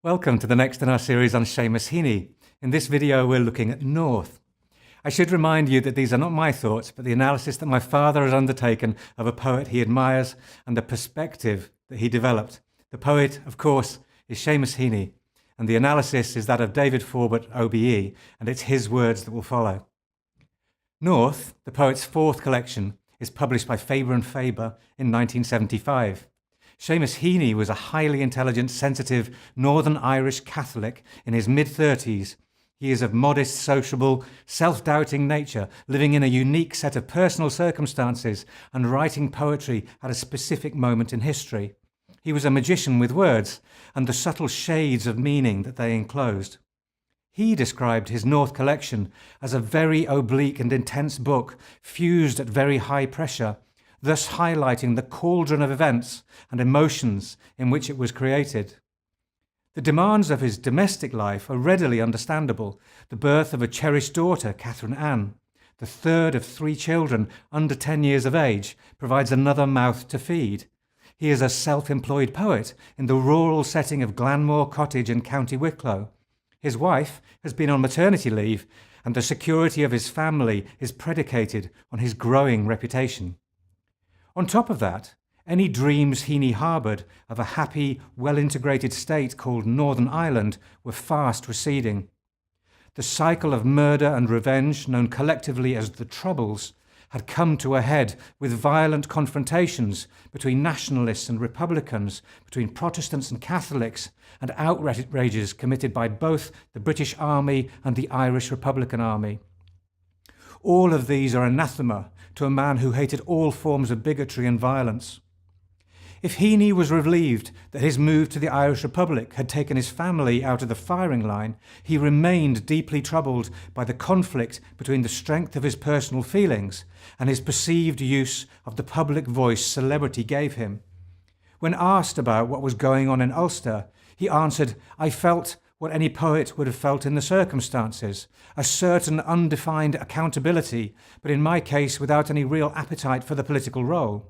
Welcome to the next in our series on Seamus Heaney. In this video we're looking at North. I should remind you that these are not my thoughts, but the analysis that my father has undertaken of a poet he admires and the perspective that he developed. The poet, of course, is Seamus Heaney, and the analysis is that of David Foreword, OBE, and it's his words that will follow. North, the poet's fourth collection, is published by Faber and Faber in 1975. Seamus Heaney was a highly intelligent, sensitive, Northern Irish Catholic in his mid-30s. He is of modest, sociable, self-doubting nature, living in a unique set of personal circumstances and writing poetry at a specific moment in history. He was a magician with words and the subtle shades of meaning that they enclosed. He described his North collection as a very oblique and intense book, fused at very high pressure, thus highlighting the cauldron of events and emotions in which it was created. The demands of his domestic life are readily understandable. The birth of a cherished daughter, Catherine Anne, the third of 3 children under 10 years of age, provides another mouth to feed. He is a self-employed poet in the rural setting of Glanmore Cottage in County Wicklow. His wife has been on maternity leave, and the security of his family is predicated on his growing reputation. On top of that, any dreams Heaney harboured of a happy, well-integrated state called Northern Ireland were fast receding. The cycle of murder and revenge, known collectively as the Troubles, had come to a head with violent confrontations between nationalists and Republicans, between Protestants and Catholics, and outrages committed by both the British Army and the Irish Republican Army. All of these are anathema to a man who hated all forms of bigotry and violence. If Heaney was relieved that his move to the Irish Republic had taken his family out of the firing line, he remained deeply troubled by the conflict between the strength of his personal feelings and his perceived use of the public voice celebrity gave him. When asked about what was going on in Ulster, he answered, "I felt what any poet would have felt in the circumstances, a certain undefined accountability, but in my case without any real appetite for the political role."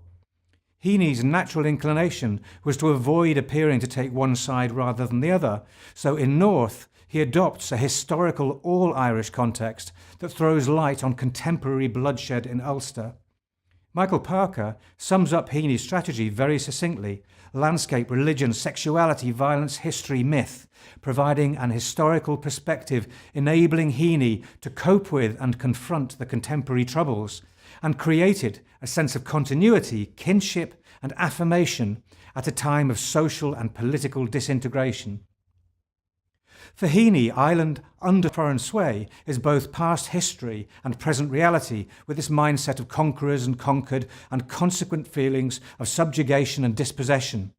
Heaney's natural inclination was to avoid appearing to take one side rather than the other, so in North he adopts a historical all-Irish context that throws light on contemporary bloodshed in Ulster. Michael Parker sums up Heaney's strategy very succinctly: landscape, religion, sexuality, violence, history, myth, providing an historical perspective enabling Heaney to cope with and confront the contemporary troubles, and created a sense of continuity, kinship and affirmation at a time of social and political disintegration. For Heaney, Ireland under foreign sway is both past history and present reality, with its mindset of conquerors and conquered and consequent feelings of subjugation and dispossession.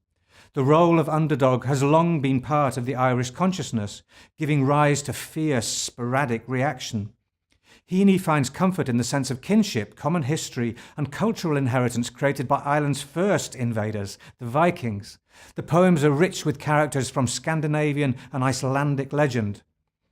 The role of underdog has long been part of the Irish consciousness, giving rise to fierce, sporadic reaction. Heaney finds comfort in the sense of kinship, common history and cultural inheritance created by Ireland's first invaders, the Vikings. The poems are rich with characters from Scandinavian and Icelandic legend.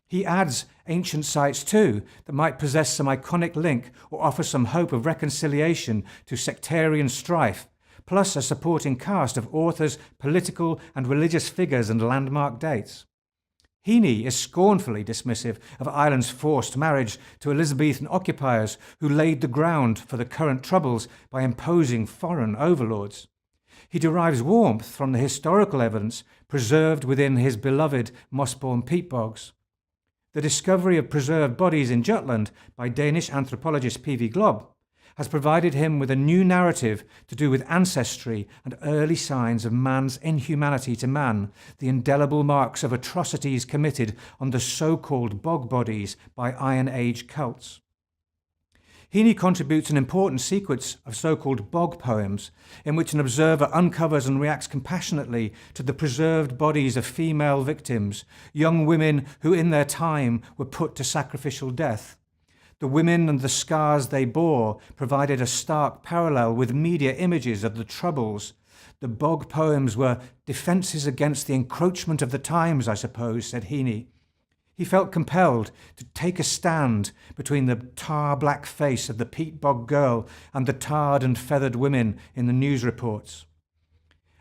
He adds ancient sites too that might possess some iconic link or offer some hope of reconciliation to sectarian strife, plus a supporting cast of authors, political and religious figures and landmark dates. Heaney is scornfully dismissive of Ireland's forced marriage to Elizabethan occupiers who laid the ground for the current troubles by imposing foreign overlords. He derives warmth from the historical evidence preserved within his beloved Mossbourne peat bogs. The discovery of preserved bodies in Jutland by Danish anthropologist P.V. Glob has provided him with a new narrative to do with ancestry and early signs of man's inhumanity to man, the indelible marks of atrocities committed on the so-called bog bodies by Iron Age cults. Heaney contributes an important sequence of so-called bog poems, in which an observer uncovers and reacts compassionately to the preserved bodies of female victims, young women who in their time were put to sacrificial death. The women and the scars they bore provided a stark parallel with media images of the Troubles. The bog poems were defences against the encroachment of the times, I suppose, said Heaney. He felt compelled to take a stand between the tar-black face of the peat bog girl and the tarred and feathered women in the news reports.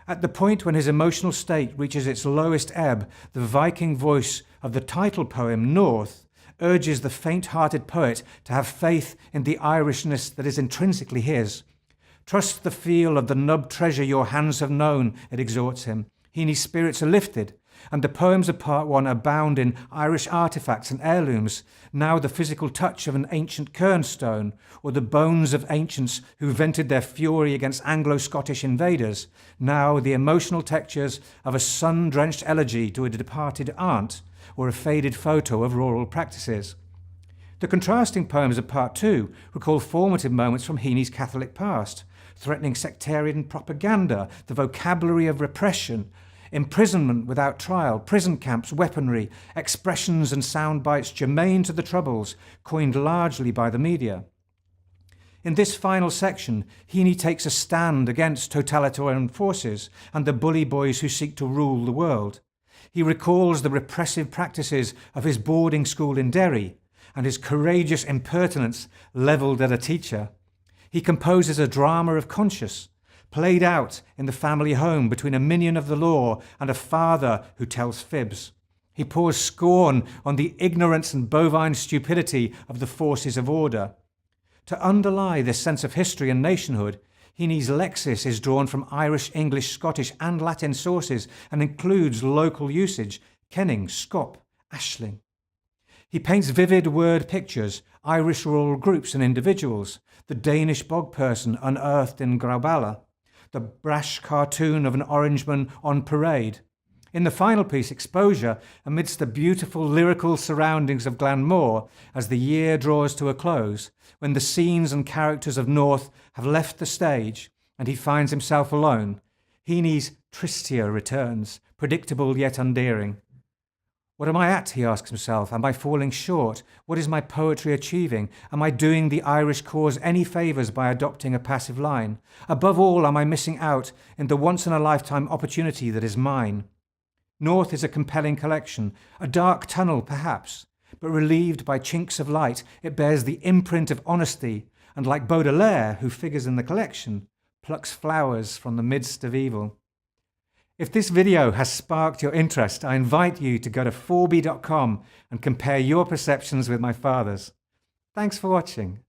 At the point when his emotional state reaches its lowest ebb, the Viking voice of the title poem, North, urges the faint-hearted poet to have faith in the Irishness that is intrinsically his. Trust the feel of the nubbed treasure your hands have known, it exhorts him. Heaney's spirits are lifted, and the poems of Part 1 abound in Irish artefacts and heirlooms, now the physical touch of an ancient kernstone, or the bones of ancients who vented their fury against Anglo-Scottish invaders, now the emotional textures of a sun-drenched elegy to a departed aunt, or a faded photo of rural practices. The contrasting poems of Part 2 recall formative moments from Heaney's Catholic past, threatening sectarian propaganda, the vocabulary of repression, imprisonment without trial, prison camps, weaponry, expressions and sound bites germane to the Troubles, coined largely by the media. In this final section, Heaney takes a stand against totalitarian forces and the bully boys who seek to rule the world. He recalls the repressive practices of his boarding school in Derry and his courageous impertinence levelled at a teacher. He composes a drama of conscience, played out in the family home between a minion of the law and a father who tells fibs. He pours scorn on the ignorance and bovine stupidity of the forces of order. To underlie this sense of history and nationhood, Heaney's lexis is drawn from Irish, English, Scottish and Latin sources and includes local usage, kenning, scop, ashling. He paints vivid word pictures, Irish rural groups and individuals, the Danish bog person unearthed in Grauballa, the brash cartoon of an orangeman on parade. In the final piece, Exposure, amidst the beautiful lyrical surroundings of Glanmore, as the year draws to a close, when the scenes and characters of North have left the stage and he finds himself alone, Heaney's Tristia returns, predictable yet endearing. What am I at, he asks himself. Am I falling short? What is my poetry achieving? Am I doing the Irish cause any favours by adopting a passive line? Above all, am I missing out in the once-in-a-lifetime opportunity that is mine? North is a compelling collection, a dark tunnel perhaps, but relieved by chinks of light, it bears the imprint of honesty, and like Baudelaire, who figures in the collection, plucks flowers from the midst of evil. If this video has sparked your interest, I invite you to go to foreby.com and compare your perceptions with my father's. Thanks for watching.